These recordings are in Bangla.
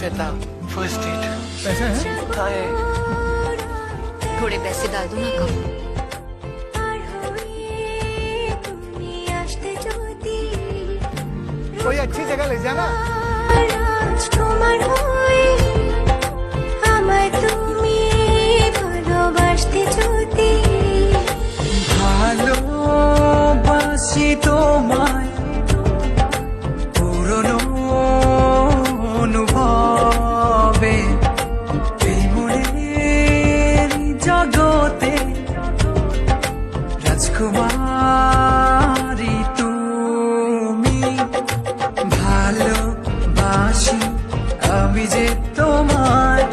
श्वेता फर्स्ट डेट पैसा है? हाँ है। थोड़े पैसे डाल दो ना कम। कोई अच्छी जगह ले जाना। ভালোবাসি তোমায় পুরনো অনুভবে এই মনের জগতে রাজকুমারী তুমি ভালোবাসি আমি যে তোমায়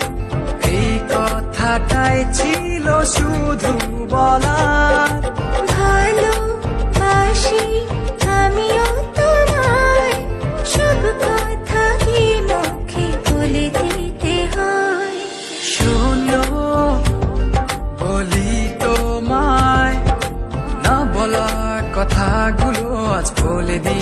এই কথাটাই ছিল শুধু বলার ভালোবাসি আমিও তোমায় সব কথা কি মুখে বলে দিতে হয় শোনো বলি তোমায় না বলা কথাগুলো আজ বলে দিই